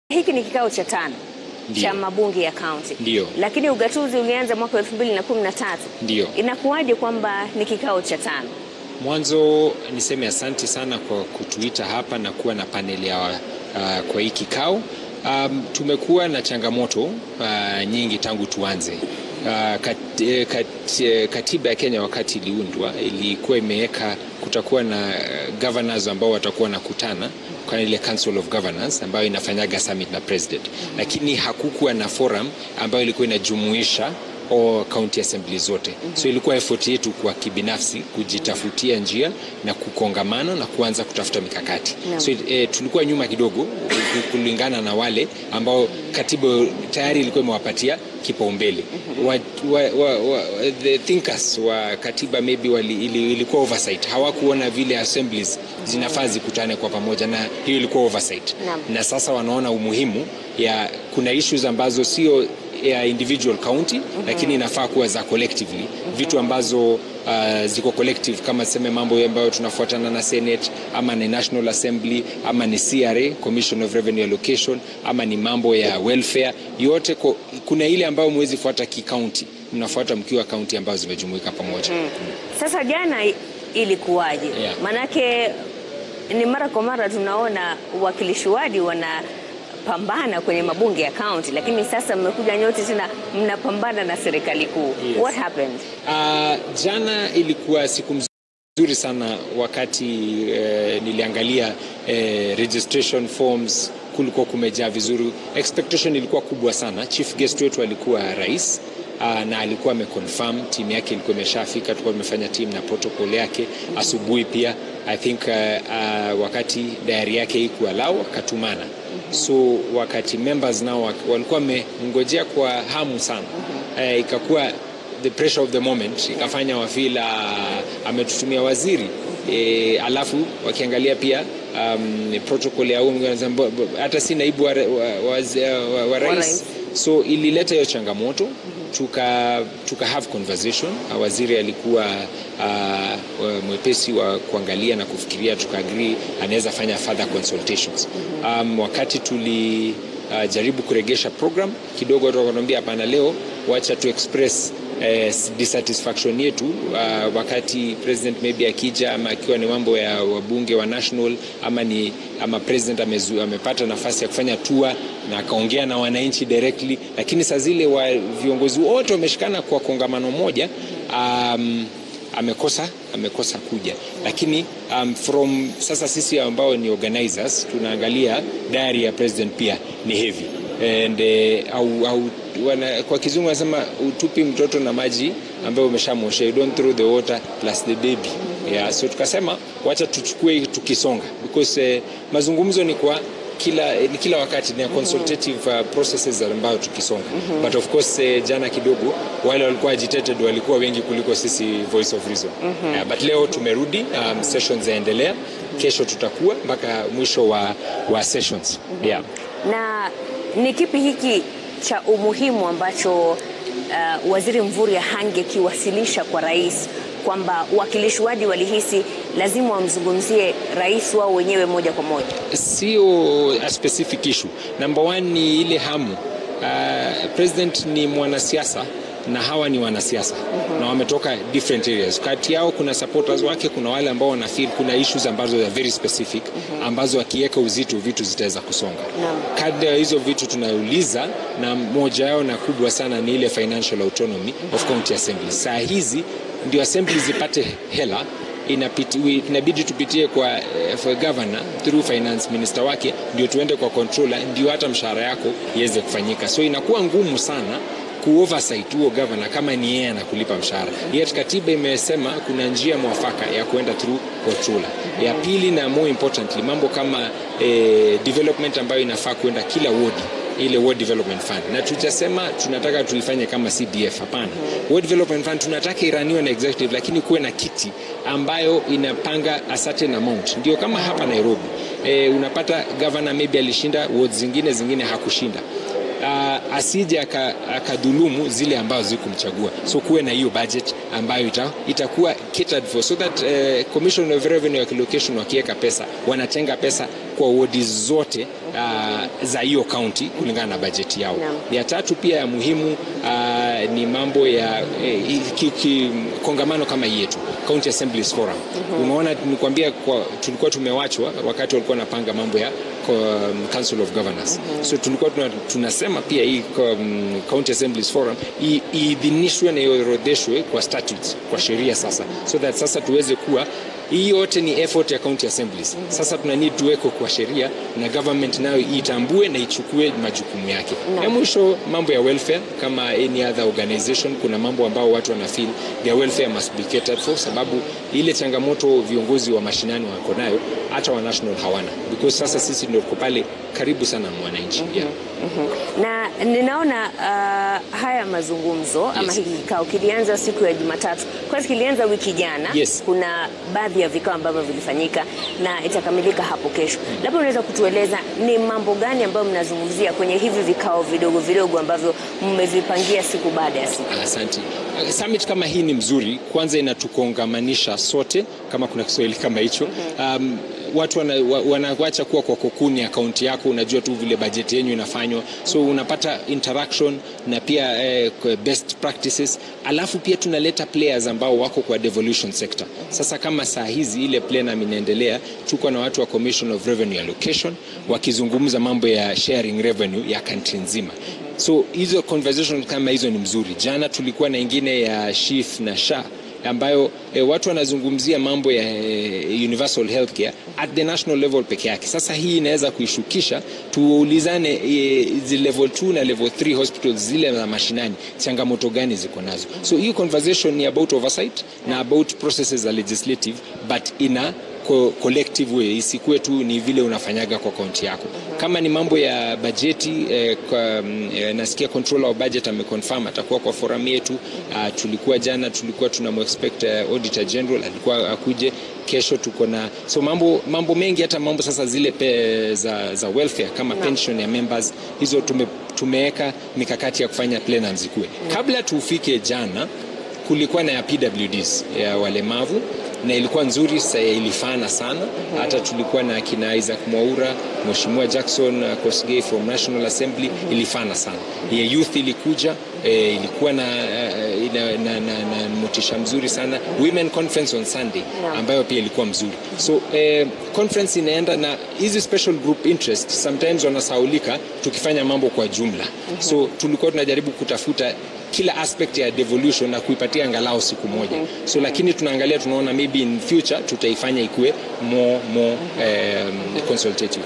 Hiki ni kikao cha 5 cha mabunge ya county. Ndio. Lakini ugatuzi ulianza mwaka 2013. Ndio. Inakuwaje kwamba ni kikao cha 5? Mwanzo niseme asante sana kwa kutuita hapa na kuwa na paneli ya kwa hii kikao. Tumekuwa na changamoto nyingi tangu tuanze. Katiba ya Kenya wakati iliundwa ilikuwa imeweka kutakuwa na governors ambao watakuwa nakutana kwa ile Council of Governors ambayo inafanyaga summit na president, lakini hakukuwa na forum ambayo ilikuwa inajumuisha county assembly zote. So ilikuwa effort yetu kwa kibinafsi kujitafutia njia na kukongamana na kuanza kutafuta mikakati. So tulikuwa nyuma kidogo kulingana na wale ambao katiba tayari ilikuwa imewapatia kipaumbele. The thinkers wa katiba maybe ilikuwa oversight. Hawakuona vile assemblies zinafaa zikutane kwa pamoja, na hiyo ilikuwa oversight. Na sasa wanaona umuhimu ya kuna issues ambazo sio ya individual county, lakini inafaa kuwa za collectively. Vitu ambazo ziko collective kama sema mambo ambayo tunafuatana na Senate, ama ni National Assembly, ama ni CRA, Commission of Revenue Allocation, ama ni mambo ya welfare, yote kuna ile ambayo mwezi fuata ki-county, mnafuata mkiwa county ambazo zimejumuika pamoja. Sasa jana ilikuwaje? Manake ni mara kwa mara tunaona wakilishi wadi wanapambana kwenye mabunge ya county, lakini sasa mmekuja nyote tena mnapambana na serikali kuu. What happened? Jana ilikuwa siku nzuri sana wakati niliangalia registration forms, kulikuwa kumejaa vizuri. Expectation ilikuwa kubwa sana. Chief guest wetu alikuwa rais, na alikuwa ameconfirm timu yake ilikuwa imeshafika. Tulikuwa tumefanya team na protocol yake asubuhi pia. I think wakati diary yake iko allow katumana. So wakati members nao walikuwa wamengojea kwa hamu sana, ikakuwa the pressure of the moment ikafanya wafila ametutumia waziri, alafu wakiangalia pia protocol ya hata si naibu wa rais. So ilileta hiyo changamoto, tuka have conversation. Waziri alikuwa mwepesi wa kuangalia na kufikiria, tuka-agree anaweza fanya further consultations. Wakati tulijaribu kuregesha program kidogo, tukakwambia hapana, leo wacha tu express dissatisfaction yetu wakati president maybe akija, ama akiwa ni mambo ya wabunge wa national, ama president amepata nafasi ya kufanya tour na akaongea na wananchi directly, lakini saa zile wa viongozi wote wameshikana kwa kongamano moja, amekosa kuja. Lakini from sasa sisi ambao ni organizers tunaangalia diary ya president pia ni heavy, and kwa kizungu wanasema utupi mtoto na maji ambayo umeshamosha, you don't throw the water plus the baby. So tukasema wacha tuchukue tukisonga, because mazungumzo ni kwa kila wakati ni consultative processes ambayo tukisonga. But of course jana kidogo wale walikuwa agitated walikuwa wengi kuliko sisi voice of reason. But leo tumerudi, sessions zaendelea. Kesho tutakuwa mpaka mwisho wa sessions. Na ni kipi hiki cha umuhimu ambacho Waziri Mvurya hangekiwasilisha kwa rais, kwamba wakilishi wadi walihisi lazima wamzungumzie rais wao wenyewe moja kwa moja? Sio a specific issue. Number one ni ile hamu. President ni mwanasiasa na hawa ni wanasiasa, na wametoka different areas. Kati yao kuna supporters wake, kuna wale ambao wana feel kuna issues ambazo are very specific, ambazo akiweka uzito vitu zitaweza kusonga. Kadri hizo vitu tunauliza, na moja yao na kubwa sana ni ile financial autonomy of county assemblies. Saa hizi ndio assembly zipate hela, inabidi tupitie kwa governor through finance minister wake, ndio tuende kwa controller, ndio hata mshahara yako iweze kufanyika. So inakuwa ngumu sana ku-oversight huo governor kama ni yeye anakulipa mshahara. Yet katiba imesema kuna njia mwafaka ya kuenda through controller. Ya pili, na more importantly, mambo kama development ambayo inafaa kuenda kila ward, ile ward development fund. Na tutasema tunataka tuifanye kama CDF, hapana. Ward development fund tunataka iraniwe na executive, lakini kuwe na kiti ambayo inapanga a certain amount. Ndio kama hapa Nairobi, unapata governor maybe alishinda ward zingine hakushinda. Asije akadhulumu zile ambazo zikumchagua. So kuwe na hiyo budget ambayo itakuwa catered for, so that Commission of Revenue Allocation wakiweka pesa, wanatenga pesa kwa wodi zote za hiyo county kulingana na bajeti yao. Ya tatu pia ya muhimu ni mambo ya kongamano kama hii yetu, County Assemblies Forum. Unaona, nikwambia tulikuwa tumewachwa wakati walikuwa napanga mambo ya Council of Governors. So tulikuwa tunasema pia hii County Assemblies Forum iidhinishwe na iorodheshwe kwa statutes, kwa sheria sasa, so that sasa tuweze kuwa hii yote ni effort ya County Assemblies. Sasa need tuweko kwa sheria na government nayo itambue na ichukue majukumu yake. Ya mwisho, mambo ya welfare kama any other organization, kuna mambo ambao watu wanafeel their welfare must be catered for, sababu ile changamoto viongozi wa mashinani wako nayo hata wa national hawana, because sasa sisi ndio tuko pale karibu sana na wananchi. Na ninaona haya mazungumzo ama hiki kikao kilianza siku ya Jumatatu, kwa sababu kilianza wiki jana. Kuna baadhi ya vikao ambavyo vilifanyika na itakamilika hapo kesho. Labda unaweza kutueleza ni mambo gani ambayo mnazungumzia kwenye hivi vikao vidogo vidogo ambavyo mmevipangia siku baada ya siku? Asante. Summit kama hii ni mzuri, kwanza inatukongamanisha sote, kama kuna Kiswahili kama hicho. Watu wanawacha kuwa kwa kokuni ya kaunti yako, unajua tu vile bajeti yenu inafanywa, so unapata interaction na pia best practices. Alafu pia tunaleta players ambao wako kwa devolution sector. Sasa kama saa hizi ile plenum inaendelea, tuko na watu wa Commission of Revenue Allocation wakizungumza mambo ya sharing revenue ya country nzima. So hizo conversation kama hizo ni mzuri. Jana tulikuwa na ingine ya SHIF na SHA ambayo watu wanazungumzia mambo ya universal healthcare at the national level peke yake. Sasa hii inaweza kuishukisha, tuulizane level 2 na level 3 hospitals zile na mashinani changamoto gani ziko nazo. So hii conversation ni about oversight na about processes legislative, but in a collective way, isikuwe tu ni vile unafanyaga kwa kaunti yako. Kama ni mambo ya bajeti, nasikia controller of budget ameconfirm atakuwa kwa forum yetu. Tulikuwa jana tunamexpect auditor general alikuwa akuje. Kesho tuko na mambo mengi, hata mambo sasa zile za welfare kama pension ya members, hizo tumeweka mikakati ya kufanya plenums zikuwe. Kabla tufike jana kulikuwa na ya PWDs ya walemavu na ilikuwa nzuri, ilifana sana. Hata tulikuwa na kina Isaac Mwaura, Mheshimiwa Jackson Kosgei from National Assembly, ilifana sana. Ya youth ilikuja, ilikuwa na motisha mzuri sana. Women conference on Sunday ambayo pia ilikuwa mzuri. So conference inaenda na hizi special group interest sometimes wanasaulika tukifanya mambo kwa jumla. So tulikuwa tunajaribu kutafuta kila aspect ya devolution na kuipatia angalau siku moja. So lakini tunaangalia, tunaona maybe in future tutaifanya ikuwe more consultative.